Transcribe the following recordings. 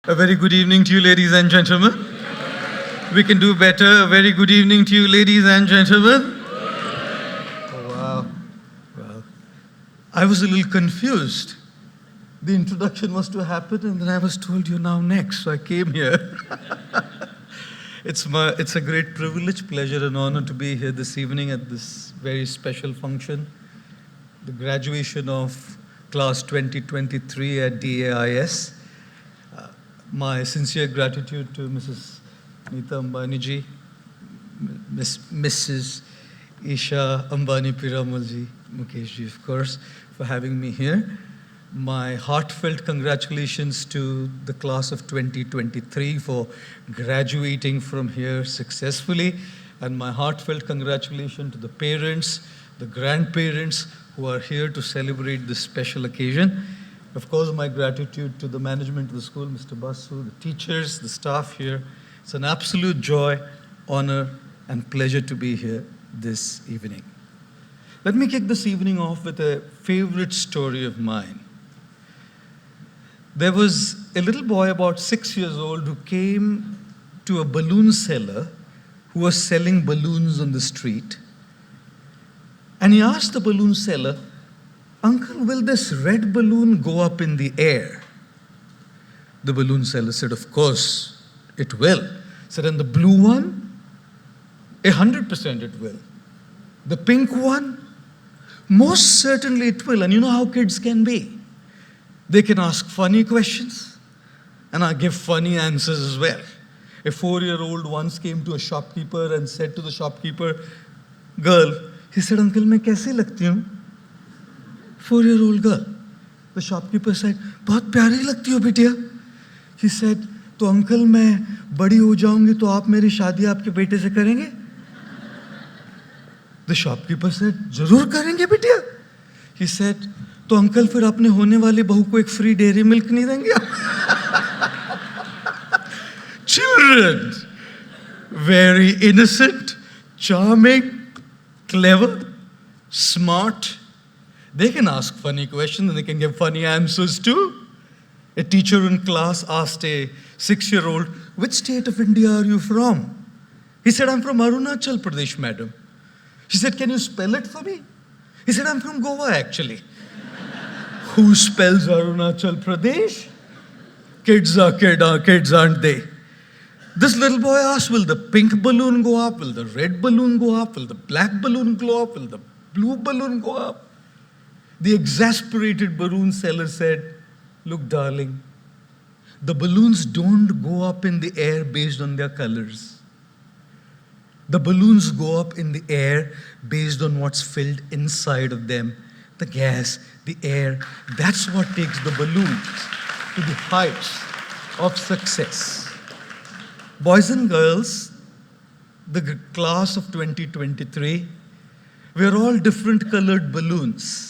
A very good evening to you, ladies and gentlemen. We can do better. A very good evening to you, ladies and gentlemen. Oh, wow. Well, I was a little confused. The introduction was to happen, and then I was told you're now next, so I came here. It's a great privilege, pleasure, and honor to be here this evening at this very special function, the graduation of class 2023 at DAIS. My sincere gratitude to Mrs. Neeta Ambani ji, Mrs. Isha Ambani Piramal ji, Mukesh ji, of course, for having me here. My heartfelt congratulations to the class of 2023 for graduating from here successfully, and my heartfelt congratulations to the parents, the grandparents who are here to celebrate this special occasion. Of course, my gratitude to the management of the school, Mr. Basu, the teachers, the staff here. It's an absolute joy, honor, and pleasure to be here this evening. Let me kick this evening off with a favorite story of mine. There was a little boy about 6 years old who came to a balloon seller who was selling balloons on the street. And he asked the balloon seller, "Uncle, will this red balloon go up in the air?" The balloon seller said, "Of course, it will." He said, "And the blue one?" 100% it will. "The pink one?" "Most certainly it will." And you know how kids can be. They can ask funny questions, and I give funny answers as well. A 4-year-old once came to a shopkeeper and said to the shopkeeper, "Girl," he said, "Uncle, मैं कैसी लगती हूँ?" 4-year-old girl. The shopkeeper said, "बहुत प्यारी लगती हो बिटिया." He said, "तो अंकल मैं बड़ी हो जाऊंगी तो आप मेरी शादी आपके बेटे से करेंगे?" The shopkeeper said, "जरूर करेंगे बिटिया." He said, "तो अंकल फिर अपने होने वाली बहू को एक फ्री डेयरी मिल्क नहीं देंगे?" Children, very innocent, charming, clever, smart. They can ask funny questions and they can give funny answers too. A teacher in class asked a 6-year-old, "Which state of India are you from?" He said, "I'm from Arunachal Pradesh, madam." She said, "Can you spell it for me?" He said, "I'm from Goa, actually." Who spells Arunachal Pradesh? Kids are kids, aren't they? This little boy asked, "Will the pink balloon go up? Will the red balloon go up? Will the black balloon go up? Will the blue balloon go up?" The exasperated balloon seller said, "Look, darling, the balloons don't go up in the air based on their colors. The balloons go up in the air based on what's filled inside of them, the gas, the air. That's what takes the balloons to the heights of success." Boys and girls, the class of 2023, we are all different colored balloons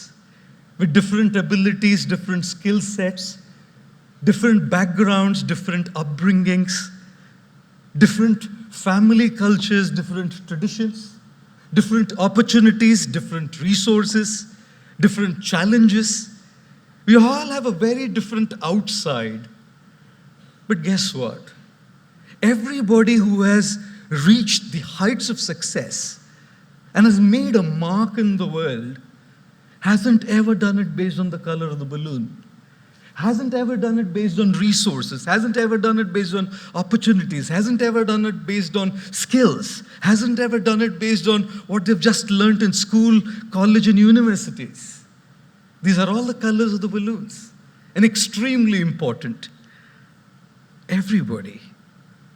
with different abilities, different skill sets, different backgrounds, different upbringings, different family cultures, different traditions, different opportunities, different resources, different challenges. We all have a very different outside. But guess what? Everybody who has reached the heights of success and has made a mark in the world hasn't ever done it based on the color of the balloon, hasn't ever done it based on resources, hasn't ever done it based on opportunities, hasn't ever done it based on skills, hasn't ever done it based on what they've just learned in school, college, and universities. These are all the colors of the balloons, and extremely important. Everybody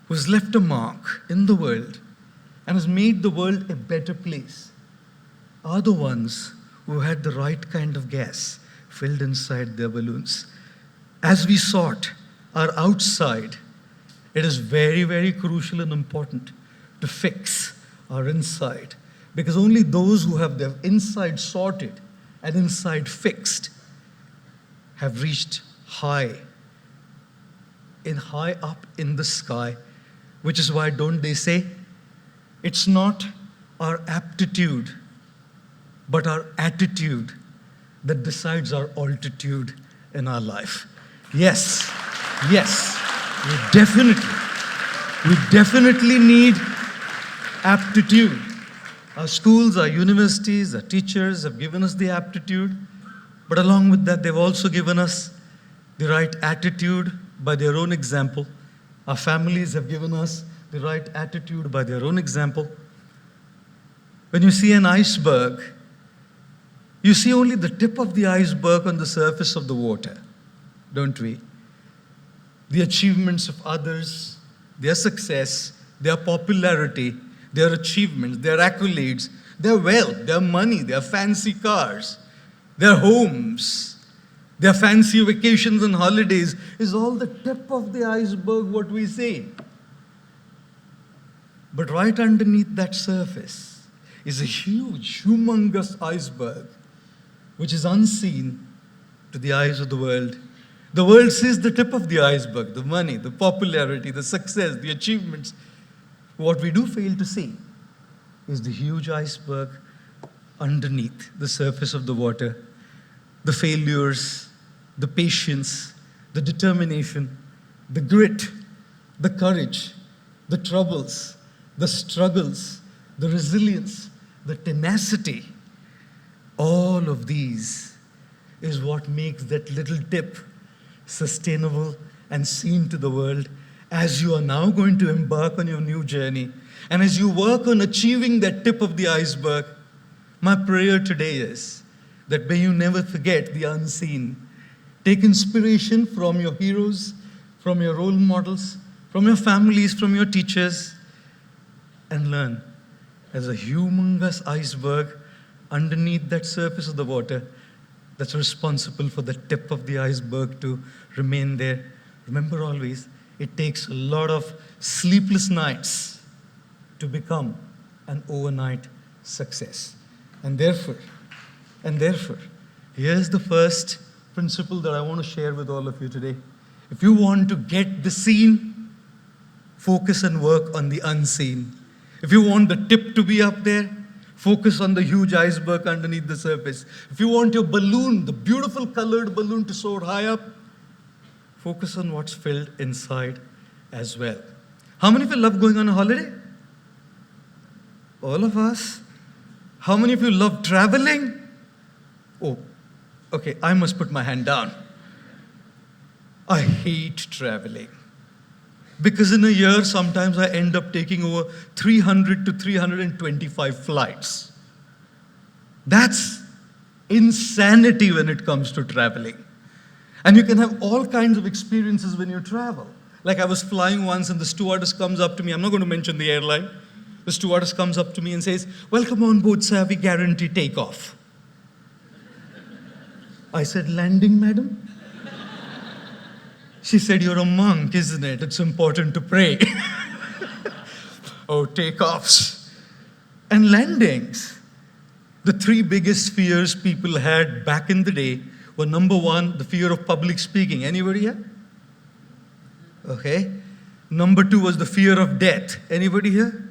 who's left a mark in the world and has made the world a better place are the ones who had the right kind of gas filled inside their balloons. As we sort our outside, it is very, very crucial and important to fix our inside, because only those who have their inside sorted and inside fixed have reached high up in the sky, which is why, don't they say, it's not our aptitude, but our attitude that decides our altitude in our life. Yes, yes. We definitely, we definitely need aptitude. Our schools, our universities, our teachers have given us the aptitude, but along with that, they've also given us the right attitude by their own example. Our families have given us the right attitude by their own example. When you see an iceberg, you see only the tip of the iceberg on the surface of the water, don't we? The achievements of others, their success, their popularity, their achievements, their accolades, their wealth, their money, their fancy cars, their homes, their fancy vacations and holidays is all the tip of the iceberg, what we say. But right underneath that surface is a huge, humongous iceberg, which is unseen to the eyes of the world. The world sees the tip of the iceberg, the money, the popularity, the success, the achievements. What we do fail to see is the huge iceberg underneath the surface of the water, the failures, the patience, the determination, the grit, the courage, the troubles, the struggles, the resilience, the tenacity. All of these is what makes that little tip sustainable and seen to the world as you are now going to embark on your new journey. And as you work on achieving that tip of the iceberg, my prayer today is that may you never forget the unseen. Take inspiration from your heroes, from your role models, from your families, from your teachers, and learn. As a humongous iceberg underneath that surface of the water that's responsible for the tip of the iceberg to remain there. Remember always, it takes a lot of sleepless nights to become an overnight success. And therefore, here's the first principle that I want to share with all of you today. If you want to get the seen, focus and work on the unseen. If you want the tip to be up there, focus on the huge iceberg underneath the surface. If you want your balloon, the beautiful colored balloon, to soar high up, focus on what's filled inside as well. How many of you love going on a holiday? All of us. How many of you love traveling? Oh, okay, I must put my hand down. I hate traveling. Because in a year, sometimes I end up taking over 300 to 325 flights. That's insanity when it comes to traveling. And you can have all kinds of experiences when you travel. Like I was flying once and the stewardess comes up to me. I'm not going to mention the airline. The stewardess comes up to me and says, "Welcome on board, sir. We guarantee takeoff." I said, "Landing, madam?" She said, "You're a monk, isn't it? It's important to pray." Oh, takeoffs and landings. The three biggest fears people had back in the day were, number one, the fear of public speaking. Anybody here? Okay. Number two was the fear of death. Anybody here?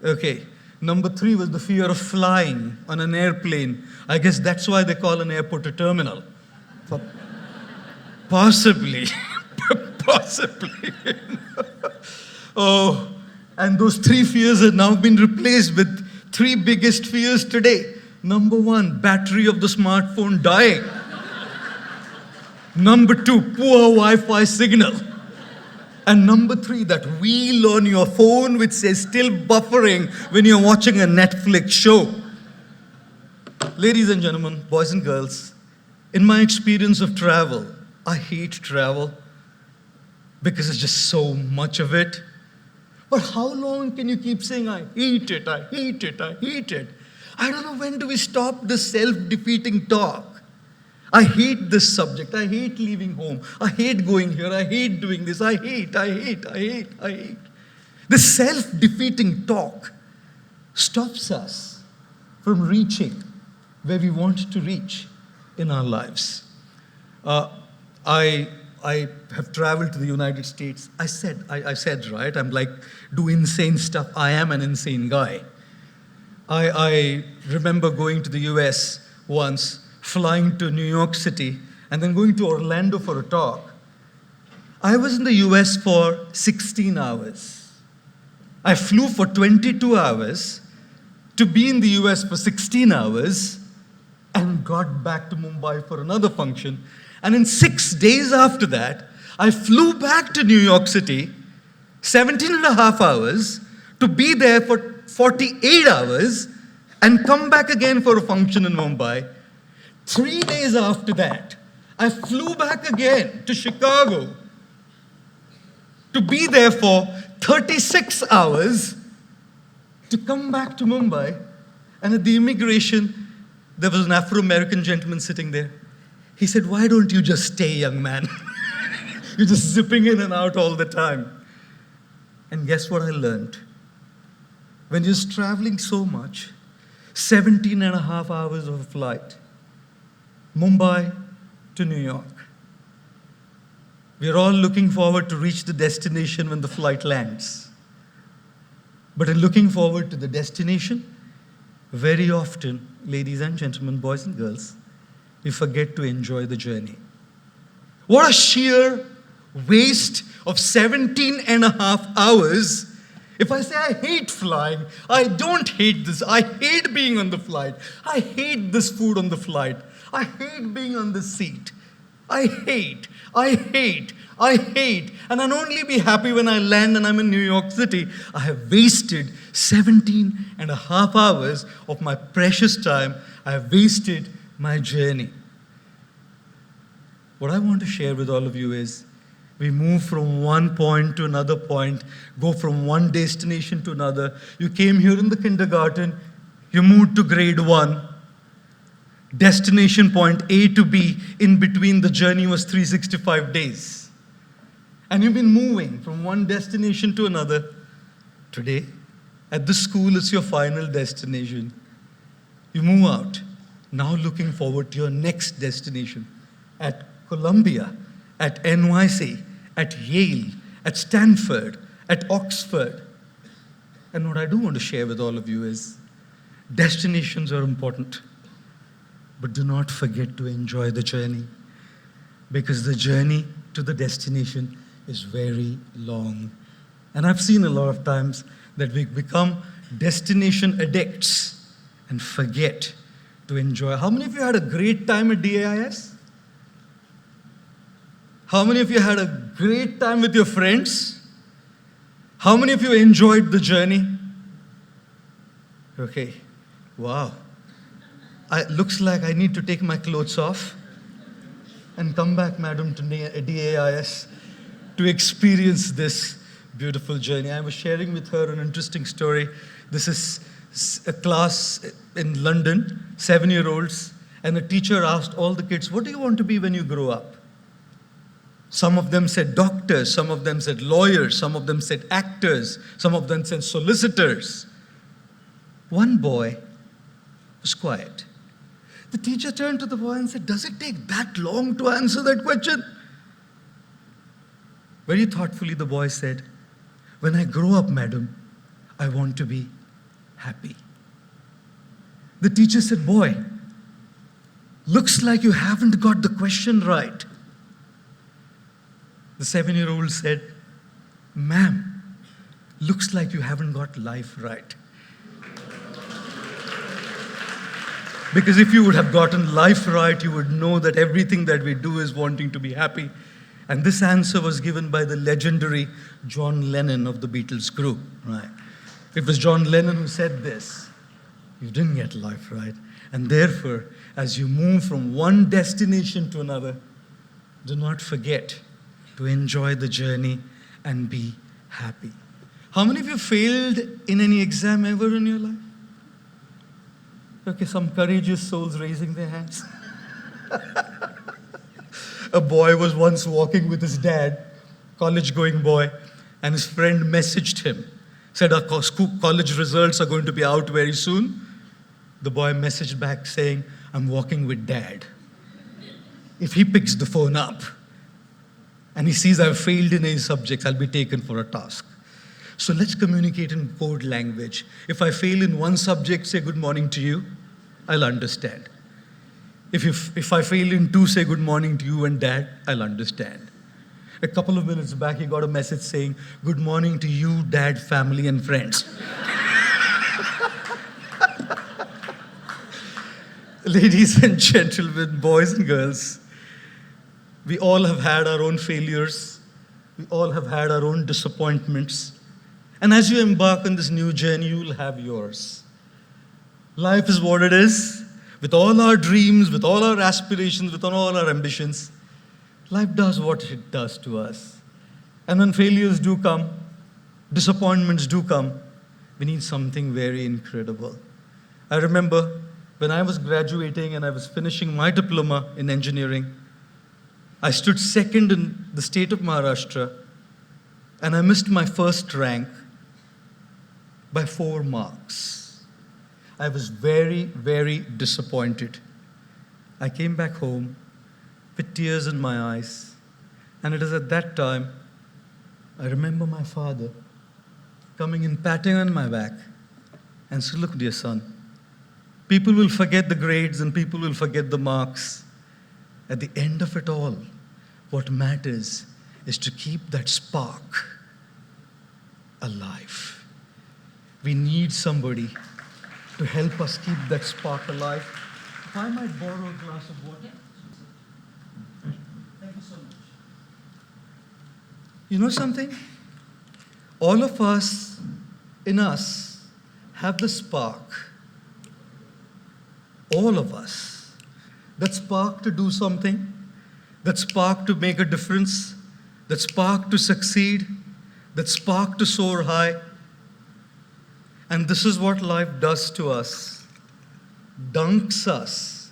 Okay. Number three was the fear of flying on an airplane. I guess that's why they call an airport a terminal. Possibly. Possibly. Oh, and those three fears have now been replaced with three biggest fears today. Number one, battery of the smartphone dying. Number two, poor Wi-Fi signal. And number three, that wheel on your phone which says still buffering when you're watching a Netflix show. Ladies and gentlemen, boys and girls, in my experience of travel, I hate travel because it's just so much of it. But how long can you keep saying, "I hate it, I hate it, I hate it"? I don't know, when do we stop this self-defeating talk? I hate this subject. I hate leaving home. I hate going here. I hate doing this. I hate. This self-defeating talk stops us from reaching where we want to reach in our lives. I have traveled to the United States. I said, right, I'm like, do insane stuff. I am an insane guy. I remember going to the US once, flying to New York City, and then going to Orlando for a talk. I was in the US for 16 hours. I flew for 22 hours to be in the US for 16 hours and got back to Mumbai for another function. And in 6 days after that, I flew back to New York City, 17 and a half hours, to be there for 48 hours and come back again for a function in Mumbai. 3 days after that, I flew back again to Chicago to be there for 36 hours to come back to Mumbai. And at the immigration, there was an Afro-American gentleman sitting there. He said, "Why don't you just stay, young man? You're just zipping in and out all the time." And guess what I learned? When you're traveling so much, 17 and a half hours of a flight, Mumbai to New York. We're all looking forward to reach the destination when the flight lands. But in looking forward to the destination, very often, ladies and gentlemen, boys and girls, we forget to enjoy the journey. What a sheer waste of 17 and a half hours. If I say I hate flying, I don't hate this. I hate being on the flight. I hate this food on the flight. I hate being on the seat. I hate. And I'll only be happy when I land and I'm in New York City. I have wasted 17 and a half hours of my precious time. I have wasted my journey. What I want to share with all of you is, we move from one point to another point, go from one destination to another. You came here in the kindergarten, you moved to grade 1. Destination point A to B, in between the journey was 365 days. And you've been moving from one destination to another. Today, at the school, it's your final destination. You move out, now looking forward to your next destination. At Columbia, at NYC, at Yale, at Stanford, at Oxford. And what I do want to share with all of you is, destinations are important, but do not forget to enjoy the journey, because the journey to the destination is very long. And I've seen a lot of times that we become destination addicts and forget to enjoy. How many of you had a great time at DAIS? How many of you had a great time with your friends? How many of you enjoyed the journey? Okay, wow. Looks like I need to take my clothes off and come back, madam, to DAIS to experience this beautiful journey. I was sharing with her an interesting story. This is a class in London, 7-year-olds, and a teacher asked all the kids, "What do you want to be when you grow up?" Some of them said doctors, some of them said lawyers, some of them said actors, some of them said solicitors. One boy was quiet. The teacher turned to the boy and said, "Does it take that long to answer that question?" Very thoughtfully, the boy said, "When I grow up, madam, I want to be happy." The teacher said, "Boy, looks like you haven't got the question right." The 7-year-old said, "Ma'am, looks like you haven't got life right." Because if you would have gotten life right, you would know that everything that we do is wanting to be happy. And this answer was given by the legendary John Lennon of the Beatles group. Right? It was John Lennon who said this: "You didn't get life right." And therefore, as you move from one destination to another, do not forget to enjoy the journey and be happy. How many of you failed in any exam ever in your life? Okay, some courageous souls raising their hands. A boy was once walking with his dad, college-going boy, and his friend messaged him, said, "Our college results are going to be out very soon." The boy messaged back saying, "I'm walking with dad. If he picks the phone up and he sees I've failed in any subjects, I'll be taken for a task." So let's communicate in code language. If I fail in one subject, say good morning to you, I'll understand. If I fail in two, say good morning to you and dad, I'll understand. A couple of minutes back, he got a message saying, "Good morning to you, dad, family, and friends." Ladies and gentlemen, boys and girls, we all have had our own failures. We all have had our own disappointments. And as you embark on this new journey, you will have yours. Life is what it is. With all our dreams, with all our aspirations, with all our ambitions, life does what it does to us. And when failures do come, disappointments do come, we need something very incredible. I remember when I was graduating and I was finishing my diploma in engineering, I stood second in the state of Maharashtra, and I missed my first rank by 4 marks. I was very, very disappointed. I came back home with tears in my eyes, and it is at that time I remember my father coming and patting on my back and said, "Look, dear son, people will forget the grades and people will forget the marks. At the end of it all, what matters is to keep that spark alive. We need somebody to help us keep that spark alive." If I might borrow a glass of water. Thank you so much. You know something? All of us, in us, have the spark. All of us. That spark to do something, that spark to make a difference, that spark to succeed, that spark to soar high. And this is what life does to us. Dunks us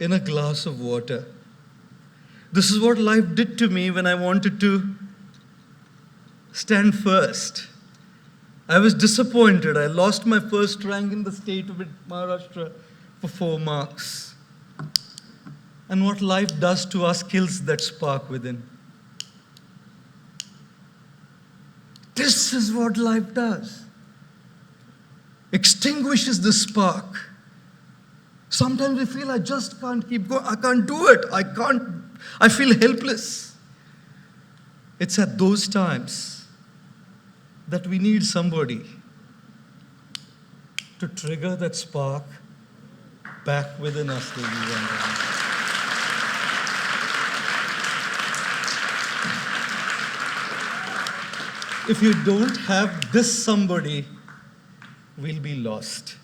in a glass of water. This is what life did to me when I wanted to stand first. I was disappointed. I lost my first rank in the state of Maharashtra for 4 marks. And what life does to us kills that spark within. This is what life does. Extinguishes the spark. Sometimes we feel, I just can't keep going. I can't do it. I feel helpless. It's at those times that we need somebody to trigger that spark back within us, ladies and gentlemen. If you don't have this somebody, we'll be lost.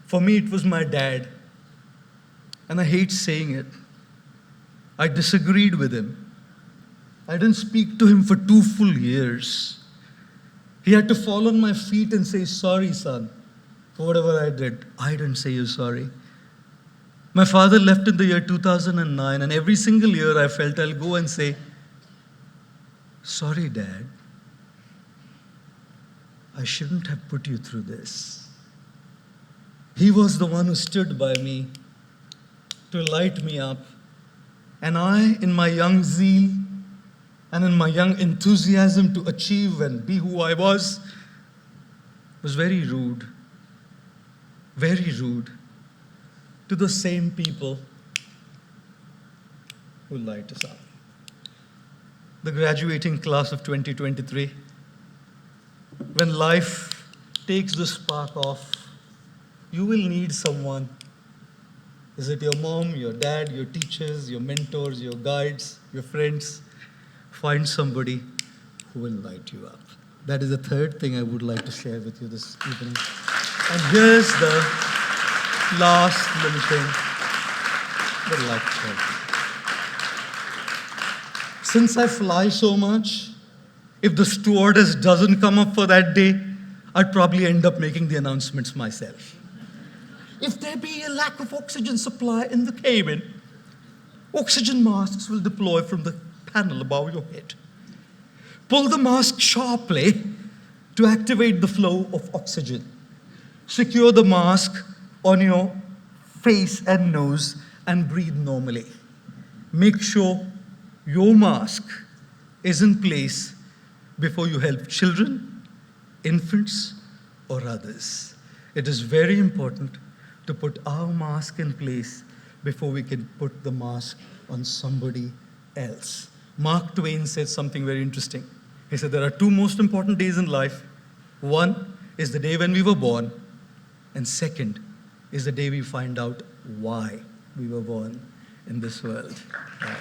For me, it was my dad. And I hate saying it. I disagreed with him. I didn't speak to him for 2 full years. He had to fall on my feet and say, "Sorry, son, for whatever I did." I didn't say you're sorry. My father left in the year 2009, and every single year I felt I'll go and say, "Sorry, Dad. I shouldn't have put you through this." He was the one who stood by me to light me up. And I, in my young zeal and in my young enthusiasm to achieve and be who I was very rude to the same people who light us up. The graduating class of 2023, when life takes the spark off, you will need someone. Is it your mom, your dad, your teachers, your mentors, your guides, your friends? Find somebody who will light you up. That is the third thing I would like to share with you this evening. And here's the last little thing that I'd like to share. Since I fly so much, if the stewardess doesn't come up for that day, I'd probably end up making the announcements myself. If there be a lack of oxygen supply in the cabin, oxygen masks will deploy from the panel above your head. Pull the mask sharply to activate the flow of oxygen. Secure the mask on your face and nose and breathe normally. Make sure your mask is in place before you help children, infants, or others. It is very important to put our mask in place before we can put the mask on somebody else. Mark Twain said something very interesting. He said there are two most important days in life. One is the day when we were born, and second is the day we find out why we were born in this world. Right.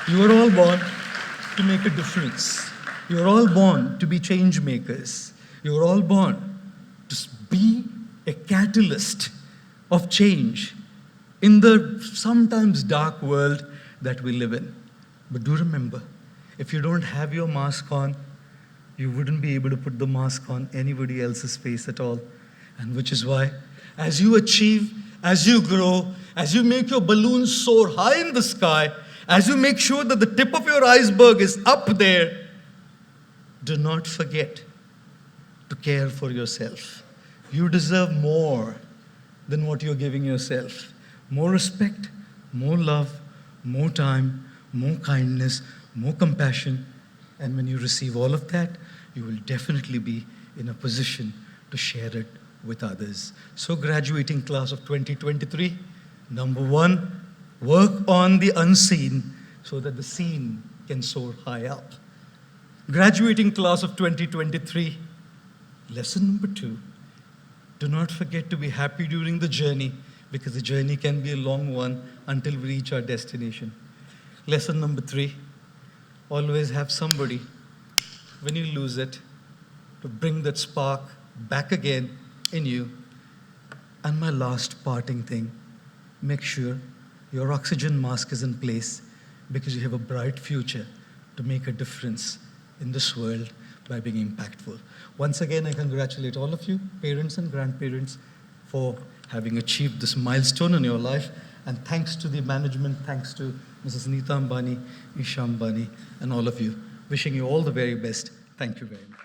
You were all born to make a difference. You were all born to be change makers. You were all born to be a catalyst of change in the sometimes dark world that we live in. But do remember, if you don't have your mask on, you wouldn't be able to put the mask on anybody else's face at all. And which is why, as you achieve, as you grow, as you make your balloon soar high in the sky, as you make sure that the tip of your iceberg is up there, do not forget to care for yourself. You deserve more than what you're giving yourself. More respect, more love, more time, more kindness, more compassion. And when you receive all of that, you will definitely be in a position to share it with others. So graduating class of 2023, number one, work on the unseen so that the seen can soar high up. Graduating class of 2023, lesson number two, do not forget to be happy during the journey, because the journey can be a long one until we reach our destination. Lesson number three, always have somebody, when you lose it, to bring that spark back again in you. And my last parting thing, make sure your oxygen mask is in place, because you have a bright future to make a difference in this world by being impactful. Once again, I congratulate all of you, parents and grandparents, for having achieved this milestone in your life. And thanks to the management, thanks to Mrs. Neeta Ambani, Isha Ambani, and all of you. Wishing you all the very best. Thank you very much.